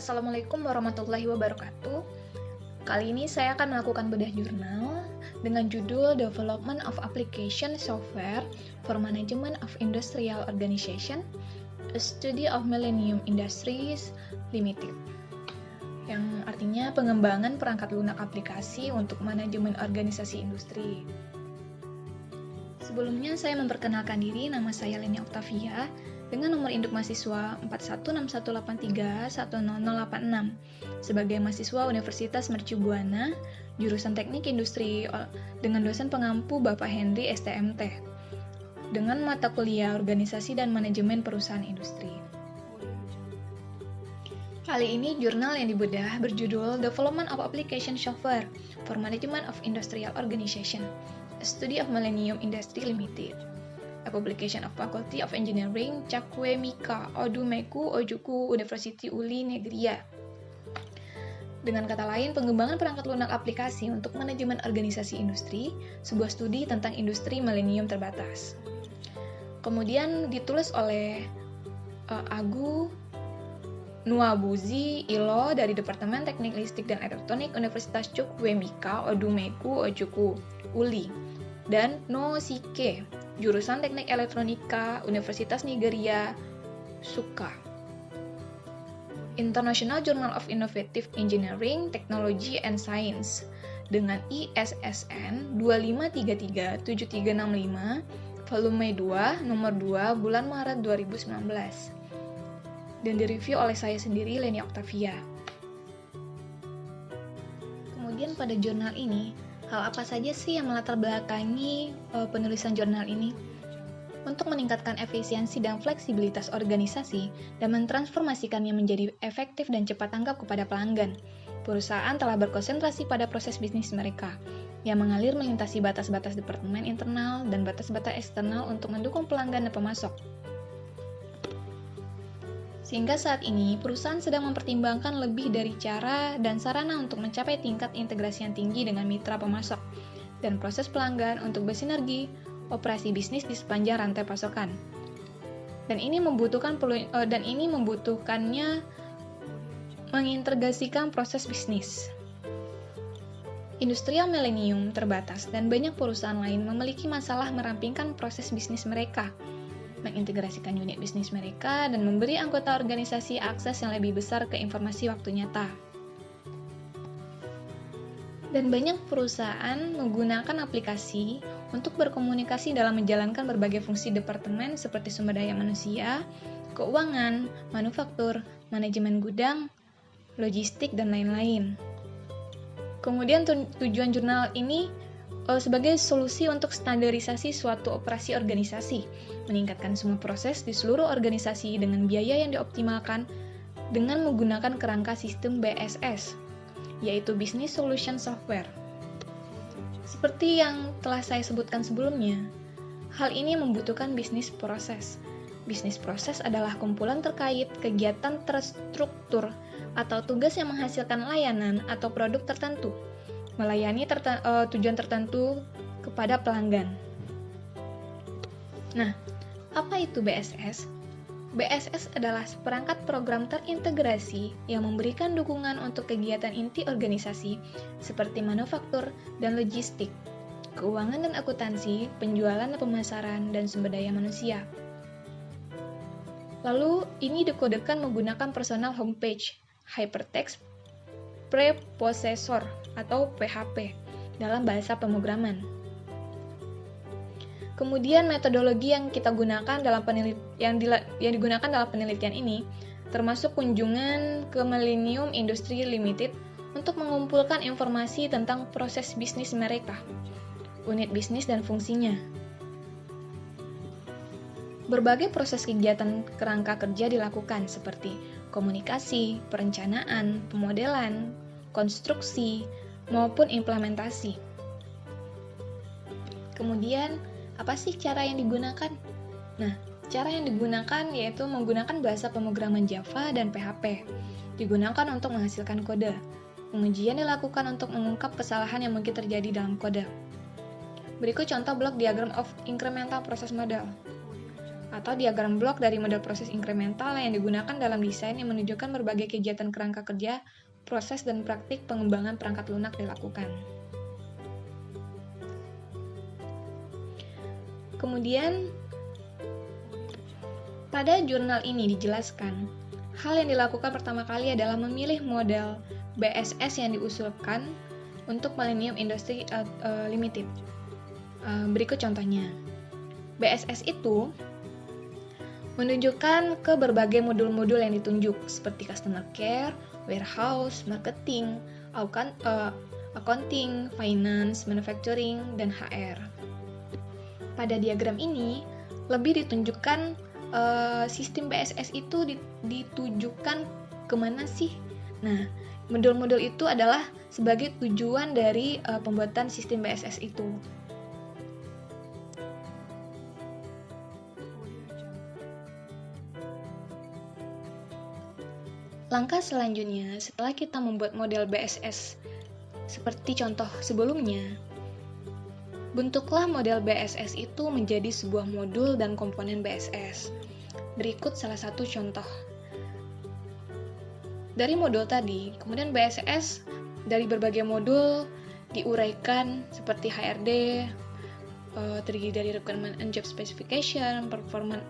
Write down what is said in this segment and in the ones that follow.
Assalamualaikum warahmatullahi wabarakatuh. Kali ini saya akan melakukan bedah jurnal dengan judul Development of Application Software for Management of Industrial Organization, a Study of Millennium Industries Limited, yang artinya pengembangan perangkat lunak aplikasi untuk manajemen organisasi industri. Sebelumnya saya memperkenalkan diri, nama saya Leni Octavia dengan nomor induk mahasiswa 4161831086 sebagai mahasiswa Universitas Mercu Buana, jurusan Teknik Industri dengan dosen pengampu Bapak Henry STMT dengan mata kuliah Organisasi dan Manajemen Perusahaan Industri. Kali ini jurnal yang dibedah berjudul Development of Application Software for Management of Industrial Organization, a Study of Millennium Industry Limited, a publication of Faculty of Engineering, Cakwe Mika, Odumeku, Ojuku, University Uli Negria. Dengan kata lain, pengembangan perangkat lunak aplikasi untuk manajemen organisasi industri, sebuah studi tentang industri milenium terbatas. Kemudian ditulis oleh Agu Nuabuzi Ilo dari Departemen Teknik Listrik dan Elektronik Universitas Cakwe Mika, Odumeku, Ojuku, Uli, dan Nosike, jurusan Teknik Elektronika, Universitas Nigeria, Suka. International Journal of Innovative Engineering, Technology and Science dengan ISSN 25337365, volume 2, nomor 2, bulan Maret 2019. Dan direview oleh saya sendiri, Leni Octavia. Kemudian pada jurnal ini, hal apa saja sih yang melatar belakangi penulisan jurnal ini? Untuk meningkatkan efisiensi dan fleksibilitas organisasi dan mentransformasikannya menjadi efektif dan cepat tanggap kepada pelanggan, perusahaan telah berkonsentrasi pada proses bisnis mereka, yang mengalir melintasi batas-batas departemen internal dan batas-batas eksternal untuk mendukung pelanggan dan pemasok. Sehingga saat ini, perusahaan sedang mempertimbangkan lebih dari cara dan sarana untuk mencapai tingkat integrasi yang tinggi dengan mitra pemasok dan proses pelanggan untuk bersinergi operasi bisnis di sepanjang rantai pasokan. Dan ini membutuhkannya mengintegrasikan proses bisnis. Industrial milenium terbatas dan banyak perusahaan lain memiliki masalah merampingkan proses bisnis mereka, mengintegrasikan unit bisnis mereka, dan memberi anggota organisasi akses yang lebih besar ke informasi waktu nyata. Dan banyak perusahaan menggunakan aplikasi untuk berkomunikasi dalam menjalankan berbagai fungsi departemen seperti sumber daya manusia, keuangan, manufaktur, manajemen gudang, logistik, dan lain-lain. Kemudian tujuan jurnal ini sebagai solusi untuk standarisasi suatu operasi organisasi, meningkatkan semua proses di seluruh organisasi dengan biaya yang dioptimalkan dengan menggunakan kerangka sistem BSS, yaitu Business Solution Software. Seperti yang telah saya sebutkan sebelumnya, hal ini membutuhkan bisnis proses. Bisnis proses adalah kumpulan terkait kegiatan terstruktur atau tugas yang menghasilkan layanan atau produk tertentu, melayani tujuan tertentu kepada pelanggan. Nah, apa itu BSS? BSS adalah perangkat program terintegrasi yang memberikan dukungan untuk kegiatan inti organisasi seperti manufaktur dan logistik, keuangan dan akuntansi, penjualan dan pemasaran, dan sumber daya manusia. Lalu, ini dikodekan menggunakan personal homepage, hypertext preprocessor atau PHP dalam bahasa pemrograman. Kemudian metodologi yang kita gunakan dalam yang digunakan dalam penelitian ini termasuk kunjungan ke Millennium Industry Limited untuk mengumpulkan informasi tentang proses bisnis mereka, unit bisnis dan fungsinya. Berbagai proses kegiatan kerangka kerja dilakukan seperti komunikasi, perencanaan, pemodelan, konstruksi, maupun implementasi. Kemudian, apa sih cara yang digunakan? Nah, cara yang digunakan yaitu menggunakan bahasa pemrograman Java dan PHP. Digunakan untuk menghasilkan kode. Pengujian dilakukan untuk mengungkap kesalahan yang mungkin terjadi dalam kode. Berikut contoh blok diagram of incremental process model. atau diagram blok dari model proses inkremental yang digunakan dalam desain yang menunjukkan berbagai kegiatan kerangka kerja, proses, dan praktik pengembangan perangkat lunak dilakukan. Kemudian, pada jurnal ini dijelaskan, hal yang dilakukan pertama kali adalah memilih model BSS yang diusulkan untuk Millennium Industry Limited. Berikut contohnya. BSS itu menunjukkan ke berbagai modul-modul yang ditunjuk, seperti customer care, warehouse, marketing, accounting, finance, manufacturing, dan HR. Pada diagram ini, lebih ditunjukkan sistem BSS itu ditujukan kemana sih? Nah, modul-modul itu adalah sebagai tujuan dari pembuatan sistem BSS itu. Langkah selanjutnya, setelah kita membuat model BSS seperti contoh sebelumnya, bentuklah model BSS itu menjadi sebuah modul dan komponen BSS. Berikut salah satu contoh. Dari modul tadi, kemudian BSS dari berbagai modul diuraikan seperti HRD, terdiri dari requirement and job specification, performance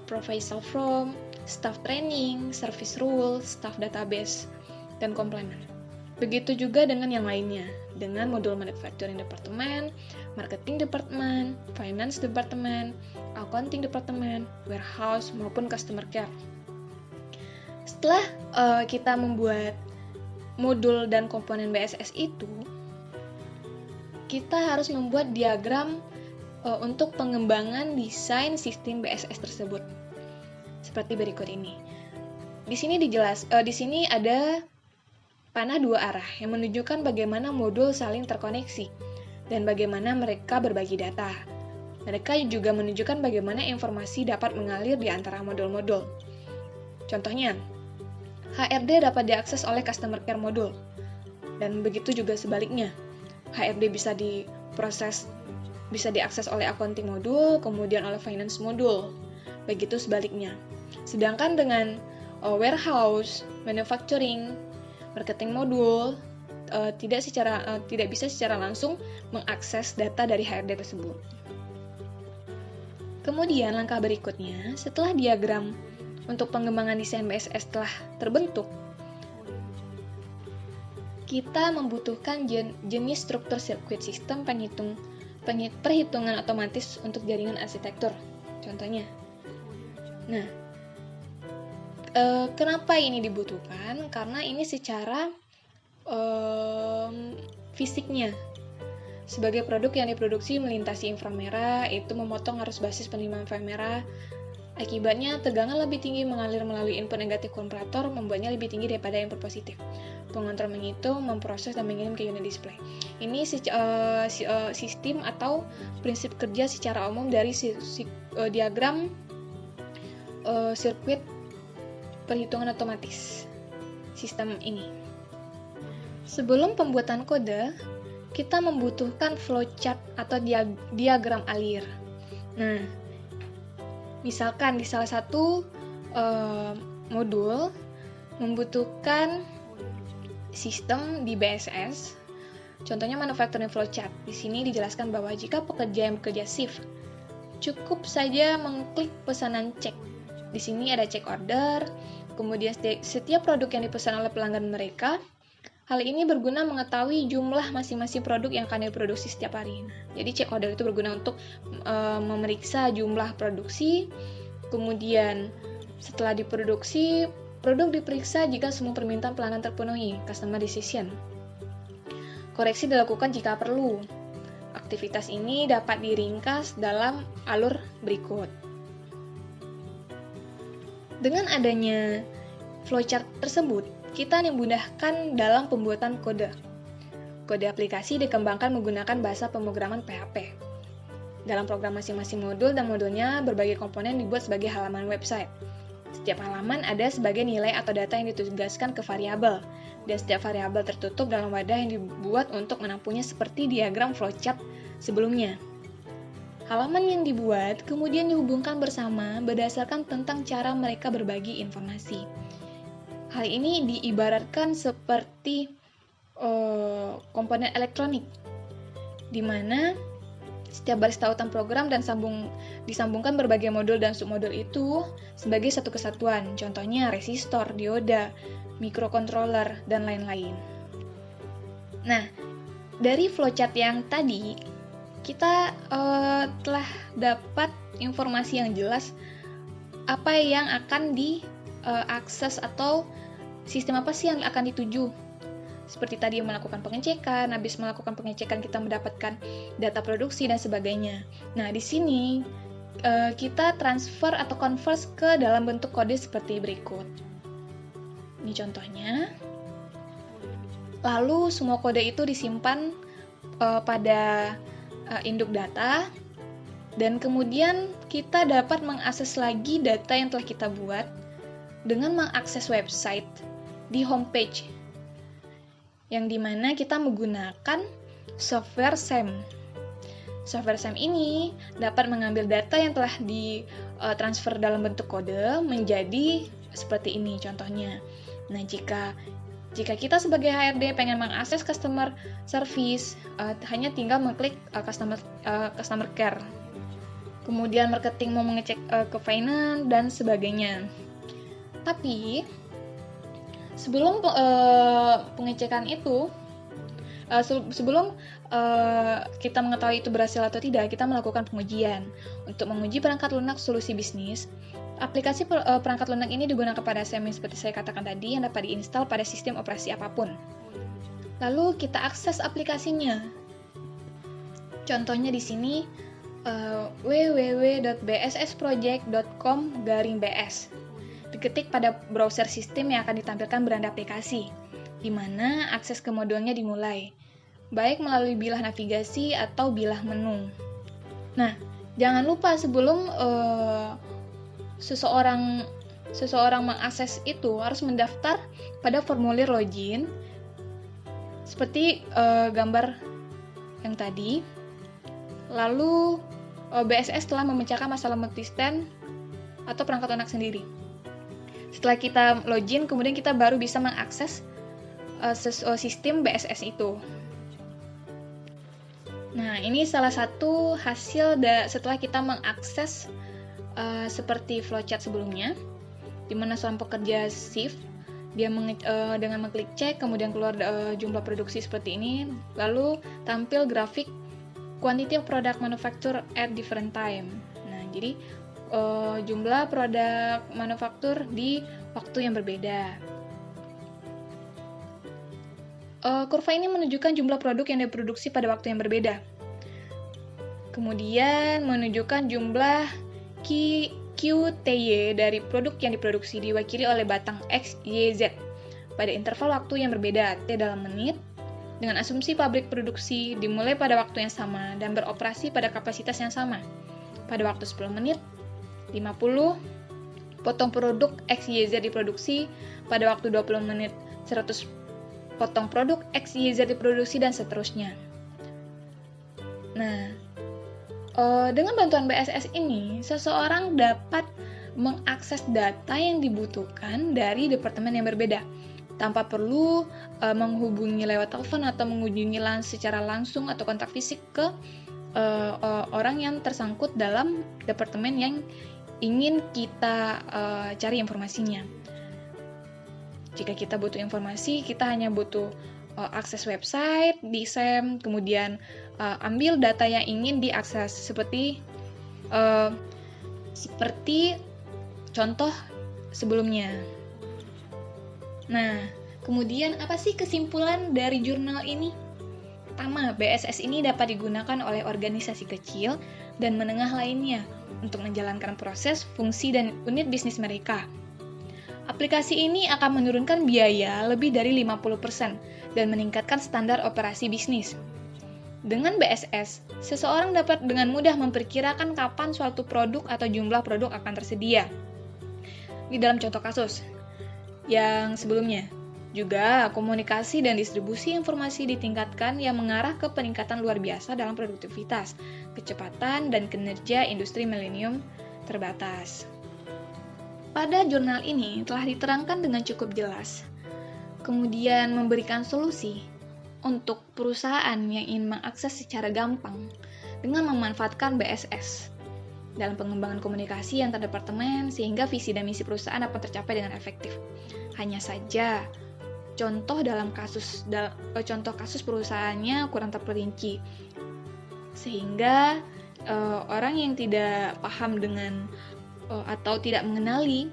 proposal form, staff training, service rule, staff database, dan complement. Begitu juga dengan yang lainnya, dengan modul manufacturing department, marketing department, finance department, accounting department, warehouse, maupun customer care. Setelah kita membuat modul dan komponen BSS itu, kita harus membuat diagram untuk pengembangan desain sistem BSS tersebut. Seperti berikut ini. Di sini ada panah dua arah yang menunjukkan bagaimana modul saling terkoneksi dan bagaimana mereka berbagi data. Mereka juga menunjukkan bagaimana informasi dapat mengalir di antara modul-modul. Contohnya, HRD dapat diakses oleh customer care modul, dan begitu juga sebaliknya. HRD bisa diakses oleh accounting modul, kemudian oleh finance modul. Begitu sebaliknya. Sedangkan dengan warehouse, manufacturing, marketing modul tidak bisa secara langsung mengakses data dari HRD tersebut. Kemudian langkah berikutnya, setelah diagram untuk pengembangan desain BSS telah terbentuk, kita membutuhkan jenis struktur sirkuit sistem perhitungan otomatis untuk jaringan arsitektur. Contohnya. Nah, kenapa ini dibutuhkan? Karena ini secara fisiknya. Sebagai produk yang diproduksi melintasi inframerah, itu memotong arus basis penerimaan inframerah. Akibatnya, tegangan lebih tinggi mengalir melalui input negatif komparator, membuatnya lebih tinggi daripada input positif. Pengontrol menghitung, memproses, dan mengirim ke unit display. Ini sistem atau prinsip kerja secara umum dari diagram sirkuit perhitungan otomatis sistem ini. Sebelum pembuatan kode, kita membutuhkan flowchart atau diagram alir. Nah, misalkan di salah satu modul membutuhkan sistem di BSS, contohnya manufacturing flowchart. Di sini dijelaskan bahwa jika pekerja yang bekerja shift, cukup saja mengklik pesanan cek. Di sini ada check order, kemudian setiap produk yang dipesan oleh pelanggan mereka. Hal ini berguna mengetahui jumlah masing-masing produk yang akan diproduksi setiap hari. Jadi check order itu berguna untuk memeriksa jumlah produksi, kemudian setelah diproduksi, produk diperiksa jika semua permintaan pelanggan terpenuhi, customer decision. Koreksi dilakukan jika perlu. Aktivitas ini dapat diringkas dalam alur berikut. Dengan adanya flowchart tersebut, kita dimudahkan dalam pembuatan kode. Kode aplikasi dikembangkan menggunakan bahasa pemrograman PHP. Dalam program masing-masing modul dan modulnya, berbagai komponen dibuat sebagai halaman website. Setiap halaman ada sebagai nilai atau data yang ditugaskan ke variabel, dan setiap variabel tertutup dalam wadah yang dibuat untuk menampungnya seperti diagram flowchart sebelumnya. Halaman yang dibuat kemudian dihubungkan bersama berdasarkan tentang cara mereka berbagi informasi. Hal ini diibaratkan seperti komponen elektronik, di mana setiap baris tautan program dan disambungkan berbagai modul dan submodul itu sebagai satu kesatuan. Contohnya resistor, dioda, microcontroller, dan lain-lain. Nah, dari flowchart yang tadi, kita telah dapat informasi yang jelas apa yang akan diakses atau sistem apa sih yang akan dituju. Seperti tadi melakukan pengecekan, habis melakukan pengecekan kita mendapatkan data produksi dan sebagainya. Nah, di sini kita transfer atau convert ke dalam bentuk kode seperti berikut. Ini contohnya. Lalu semua kode itu disimpan pada induk data, dan kemudian kita dapat mengakses lagi data yang telah kita buat dengan mengakses website di homepage, yang dimana kita menggunakan software SAM. Software SAM ini dapat mengambil data yang telah ditransfer dalam bentuk kode menjadi seperti ini contohnya. Nah, jika kita sebagai HRD pengen mengakses customer service, hanya tinggal mengklik customer care. Kemudian marketing mau mengecek ke finance dan sebagainya. Tapi sebelum pengecekan itu, sebelum kita mengetahui itu berhasil atau tidak, kita melakukan pengujian. Untuk menguji perangkat lunak solusi bisnis, aplikasi perangkat lunak ini digunakan pada SAM seperti saya katakan tadi, yang dapat diinstal pada sistem operasi apapun. Lalu kita akses aplikasinya. Contohnya di sini www.bssproject.com/bs. Diketik pada browser sistem yang akan ditampilkan beranda aplikasi, di mana akses ke modulnya dimulai, baik melalui bilah navigasi atau bilah menu. Nah, jangan lupa sebelum seseorang mengakses itu harus mendaftar pada formulir login, seperti gambar yang tadi. Lalu BSS telah memecahkan masalah multistent atau perangkat lunak sendiri. Setelah kita login, kemudian kita baru bisa mengakses sistem BSS itu. Nah, ini salah satu hasil setelah kita mengakses seperti flowchart sebelumnya, di mana seorang pekerja shift, dia dengan mengklik cek, kemudian keluar jumlah produksi seperti ini, lalu tampil grafik quantity of product manufacture at different time. Nah, jadi jumlah produk manufaktur di waktu yang berbeda. Kurva ini menunjukkan jumlah produk yang diproduksi pada waktu yang berbeda. Kemudian menunjukkan jumlah QTY dari produk yang diproduksi diwakili oleh batang X, Y, Z pada interval waktu yang berbeda, T dalam menit, dengan asumsi pabrik produksi dimulai pada waktu yang sama dan beroperasi pada kapasitas yang sama. Pada waktu 10 menit, 50 potong produk X, Y, Z diproduksi, pada waktu 20 menit 100 potong produk X, Y, Z diproduksi, dan seterusnya. Nah, dengan bantuan BSS ini, seseorang dapat mengakses data yang dibutuhkan dari departemen yang berbeda, tanpa perlu menghubungi lewat telepon atau mengunjungi secara langsung atau kontak fisik ke orang yang tersangkut dalam departemen yang ingin kita cari informasinya. Jika kita butuh informasi, kita hanya butuh akses website di SAM, kemudian ambil data yang ingin diakses, seperti contoh sebelumnya. Nah, kemudian apa sih kesimpulan dari jurnal ini? Pertama, BSS ini dapat digunakan oleh organisasi kecil dan menengah lainnya untuk menjalankan proses, fungsi, dan unit bisnis mereka. Aplikasi ini akan menurunkan biaya lebih dari 50% dan meningkatkan standar operasi bisnis. Dengan BSS, seseorang dapat dengan mudah memperkirakan kapan suatu produk atau jumlah produk akan tersedia. Di dalam contoh kasus yang sebelumnya, Juga, komunikasi dan distribusi informasi ditingkatkan yang mengarah ke peningkatan luar biasa dalam produktivitas, kecepatan, dan kinerja industri milenium terbatas. Pada jurnal ini telah diterangkan dengan cukup jelas, kemudian memberikan solusi untuk perusahaan yang ingin mengakses secara gampang dengan memanfaatkan BSS dalam pengembangan komunikasi antar departemen sehingga visi dan misi perusahaan dapat tercapai dengan efektif. Hanya saja, contoh kasus perusahaannya kurang terperinci, sehingga orang yang tidak paham dengan atau tidak mengenali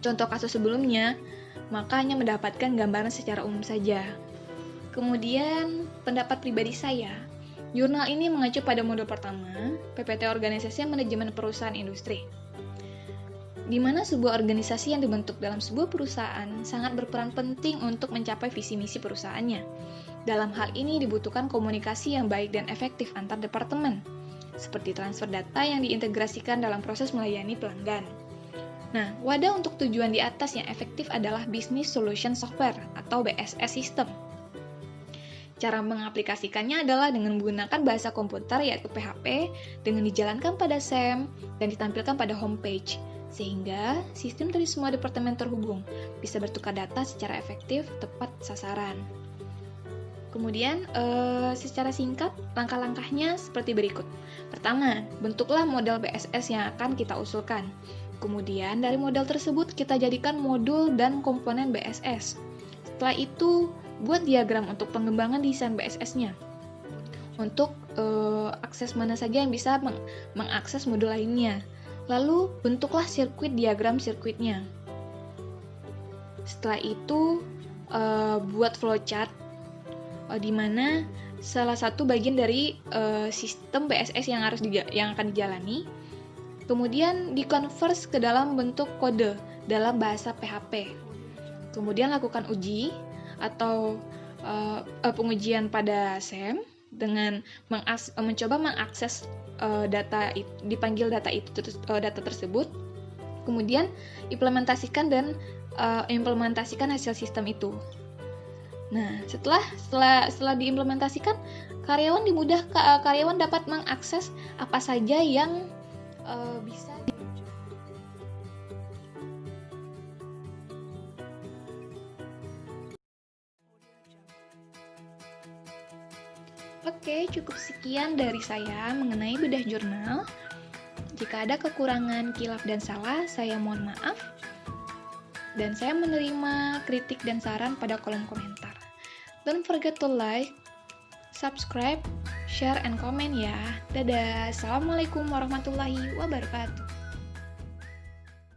contoh kasus sebelumnya, maka hanya mendapatkan gambaran secara umum saja. Kemudian, pendapat pribadi saya, jurnal ini mengacu pada modul pertama, PPT Organisasi Manajemen Perusahaan Industri, di mana sebuah organisasi yang dibentuk dalam sebuah perusahaan sangat berperan penting untuk mencapai visi misi perusahaannya. Dalam hal ini dibutuhkan komunikasi yang baik dan efektif antar departemen, seperti transfer data yang diintegrasikan dalam proses melayani pelanggan. Nah, wadah untuk tujuan di atas yang efektif adalah Business Solution Software atau BSS System. Cara mengaplikasikannya adalah dengan menggunakan bahasa komputer yaitu PHP dengan dijalankan pada SEM dan ditampilkan pada homepage, sehingga sistem dari semua departemen terhubung bisa bertukar data secara efektif, tepat sasaran. Kemudian, secara singkat, langkah-langkahnya seperti berikut. Pertama, bentuklah model BSS yang akan kita usulkan. Kemudian, dari model tersebut kita jadikan modul dan komponen BSS. Setelah itu, buat diagram untuk pengembangan desain BSS-nya. Untuk akses mana saja yang bisa mengakses modul lainnya. Lalu, bentuklah diagram sirkuitnya. Setelah itu, buat flowchart, di mana salah satu bagian dari sistem BSS yang akan dijalani, kemudian dikonvers ke dalam bentuk kode dalam bahasa PHP. Kemudian lakukan uji atau pengujian pada SEM dengan mencoba mengakses dipanggil data tersebut, kemudian implementasikan hasil sistem itu. Nah, setelah diimplementasikan, karyawan dapat mengakses apa saja yang bisa. Oke, cukup sekian dari saya mengenai bedah jurnal. Jika ada kekurangan, kilaf, dan salah, saya mohon maaf. Dan saya menerima kritik dan saran pada kolom komentar. Don't forget to like, subscribe, share, and comment ya. Dadah. Assalamualaikum warahmatullahi wabarakatuh.